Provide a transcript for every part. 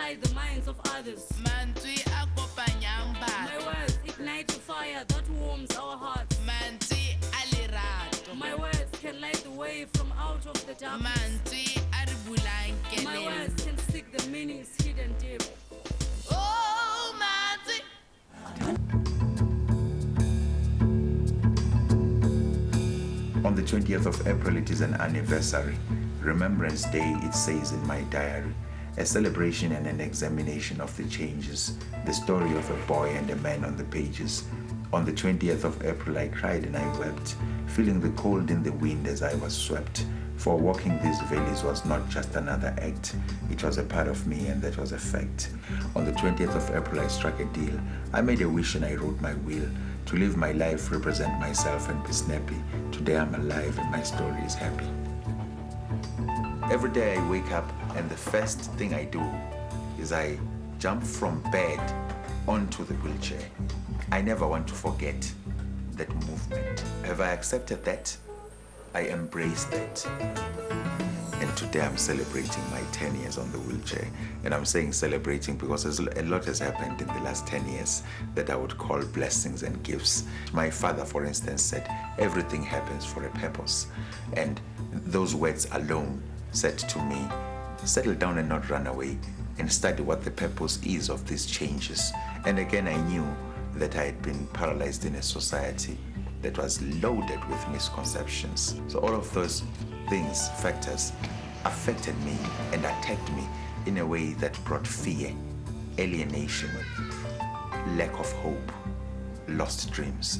inside the minds of others. My words ignite the fire that warms our hearts. My words can light the way from out of the darkness. My words can seek the meanings hidden deep. Oh, Manzi. On the 20th of April, it is an anniversary. Remembrance Day, it says in my diary. A celebration and an examination of the changes. The story of a boy and a man on the pages. On the 20th of April, I cried and I wept, feeling the cold in the wind as I was swept. For walking these valleys was not just another act. It was a part of me, and that was a fact. On the 20th of April, I struck a deal. I made a wish and I wrote my will. To live my life, represent myself and be snappy. Today I'm alive and my story is happy. Every day I wake up and the first thing I do is I jump from bed onto the wheelchair. I never want to forget that movement. Have I accepted that? I embrace that. And today I'm celebrating my 10 years on the wheelchair. And I'm saying celebrating because a lot has happened in the last 10 years that I would call blessings and gifts. My father, for instance, said, everything happens for a purpose. And those words alone said to me, settle down and not run away and study what the purpose is of these changes. And again, I knew that I had been paralyzed in a society that was loaded with misconceptions. So all of those things, factors, affected me and attacked me in a way that brought fear, alienation, lack of hope, lost dreams.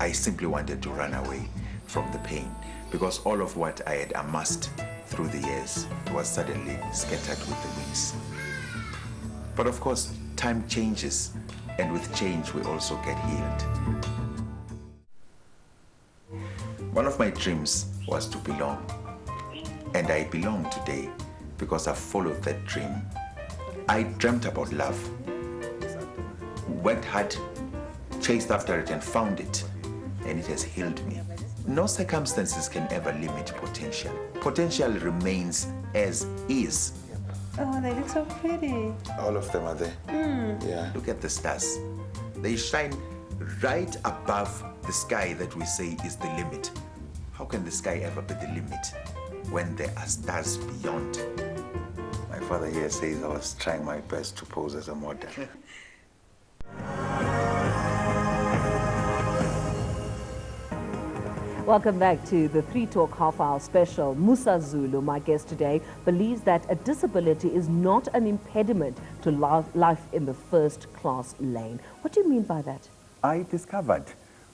I simply wanted to run away from the pain because all of what I had amassed through the years was suddenly scattered with the winds. But of course, time changes, and with change we also get healed. One of my dreams was to belong, and I belong today because I followed that dream. I dreamt about love, went hard, chased after it and found it, and it has healed me. No circumstances can ever limit potential. Potential remains as is. Oh, they look so pretty. All of them are there. Yeah. Look at the stars. They shine right above the sky that we say is the limit. How can the sky ever be the limit when there are stars beyond? My father here says I was trying my best to pose as a model. Welcome back to the 3 Talk half-hour special. Musa Zulu, my guest today, believes that a disability is not an impediment to life in the first-class lane. What do you mean by that? I discovered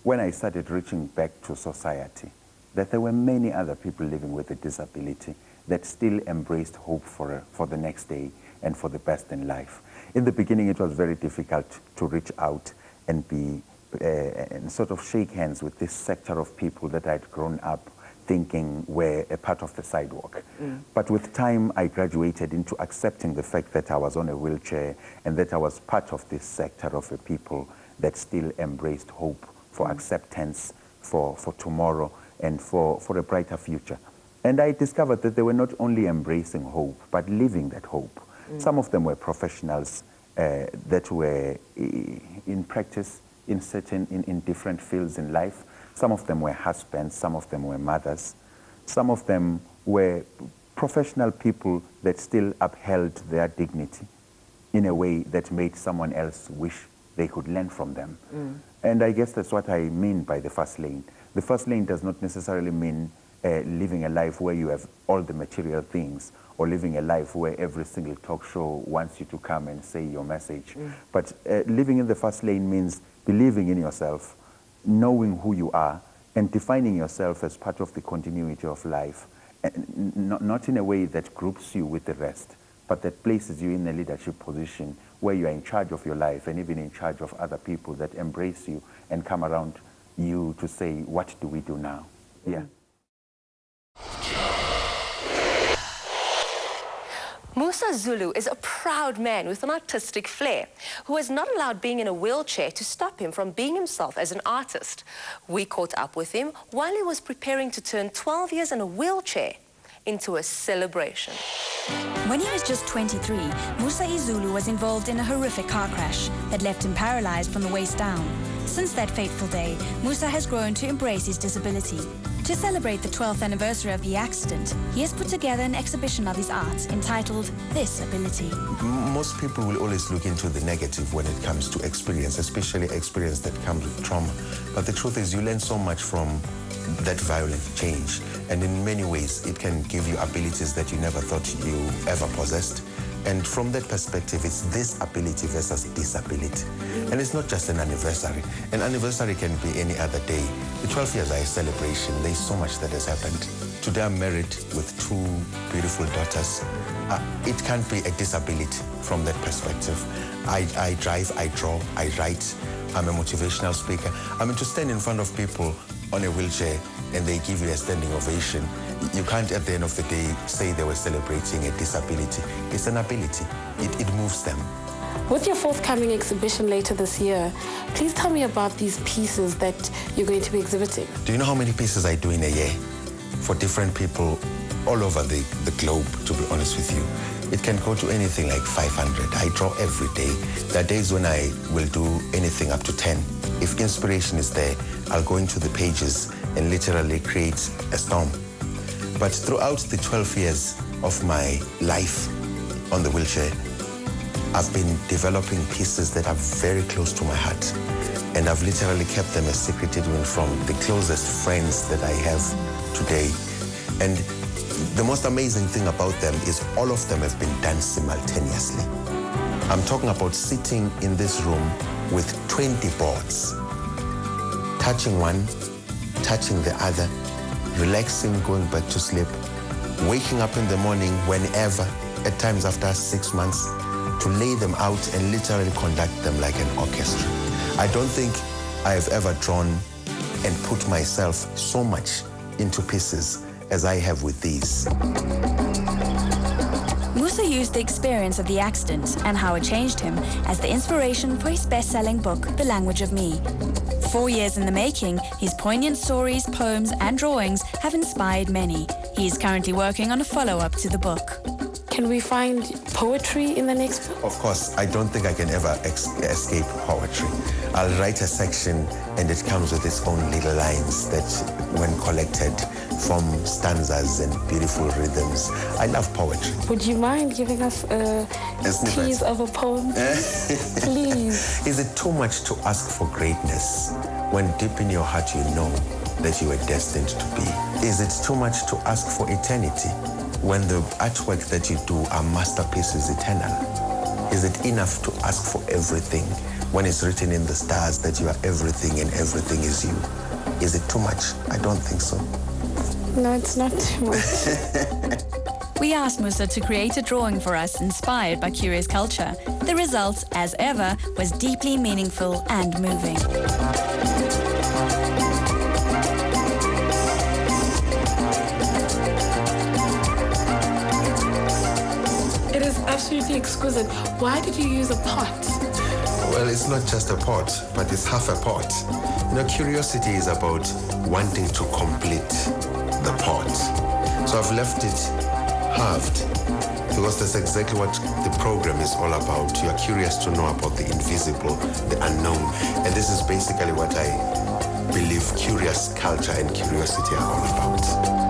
when I started reaching back to society that there were many other people living with a disability that still embraced hope for the next day and for the best in life. In the beginning, it was very difficult to reach out and and sort of shake hands with this sector of people that I'd grown up thinking were a part of the sidewalk. But with time, I graduated into accepting the fact that I was on a wheelchair and that I was part of this sector of a people that still embraced hope for acceptance, for tomorrow, and for a brighter future. And I discovered that they were not only embracing hope, but living that hope. Some of them were professionals that were in practice in different fields in life. Some of them were husbands, some of them were mothers. Some of them were professional people that still upheld their dignity in a way that made someone else wish they could learn from them. And I guess that's what I mean by the first lane. The first lane does not necessarily mean living a life where you have all the material things, or living a life where every single talk show wants you to come and say your message. But living in the first lane means believing in yourself, knowing who you are, and defining yourself as part of the continuity of life, and not in a way that groups you with the rest, but that places you in a leadership position where you are in charge of your life and even in charge of other people that embrace you and come around you to say, what do we do now? Yeah. Musa Zulu is a proud man with an artistic flair who has not allowed being in a wheelchair to stop him from being himself as an artist. We caught up with him while he was preparing to turn 12 years in a wheelchair, into a celebration. When he was just 23, Musa Izulu was involved in a horrific car crash that left him paralyzed from the waist down. Since that fateful day, Musa has grown to embrace his disability. To celebrate the 12th anniversary of the accident, he has put together an exhibition of his art entitled This Ability. Most people will always look into the negative when it comes to experience, especially experience that comes with trauma. But the truth is you learn so much from that violent change. And in many ways, it can give you abilities that you never thought you ever possessed. And from that perspective, it's this ability versus disability. And it's not just an anniversary. An anniversary can be any other day. The 12 years are a celebration. There's so much that has happened. Today I'm married with 2 beautiful daughters. It can't be a disability from that perspective. I drive, I draw, I write. I'm a motivational speaker. I mean, to stand in front of people on a wheelchair and they give you a standing ovation, you can't at the end of the day say they were celebrating a disability. It's an ability. It moves them. With your forthcoming exhibition later this year, please tell me about these pieces that you're going to be exhibiting. Do you know how many pieces I do in a year for different people all over the globe, to be honest with you? It can go to anything like 500. I draw every day. There are days when I will do anything up to 10. If inspiration is there, I'll go into the pages and literally create a storm. But throughout the 12 years of my life on the wheelchair, I've been developing pieces that are very close to my heart. And I've literally kept them a secret even from the closest friends that I have today. And the most amazing thing about them is all of them have been done simultaneously. I'm talking about sitting in this room with 20 boards, touching one, touching the other, relaxing, going back to sleep, waking up in the morning whenever, at times after 6 months, to lay them out and literally conduct them like an orchestra. I don't think I have ever drawn and put myself so much into pieces as I have with these. Musa used the experience of the accident and how it changed him as the inspiration for his best-selling book, The Language of Me. 4 years in the making, his poignant stories, poems, and drawings have inspired many. He is currently working on a follow-up to the book. Can we find poetry in the next book? Of course, I don't think I can ever escape poetry. I'll write a section and it comes with its own little lines that, when collected, form stanzas and beautiful rhythms. I love poetry. Would you mind giving us a tease of a poem? Please. Is it too much to ask for greatness when deep in your heart you know that you were destined to be? Is it too much to ask for eternity when the artwork that you do are masterpieces eternal? Is it enough to ask for everything when it's written in the stars that you are everything and everything is you? Is it too much? I don't think so. No, it's not too much. We asked Musa to create a drawing for us inspired by Curious Culture. The result, as ever, was deeply meaningful and moving. It is absolutely exquisite. Why did you use a pot? Well, it's not just a pot, but it's half a pot. You know, curiosity is about wanting to complete the pot. So I've left it halved because that's exactly what the program is all about. You are curious to know about the invisible, the unknown. And this is basically what I believe curious culture and curiosity are all about.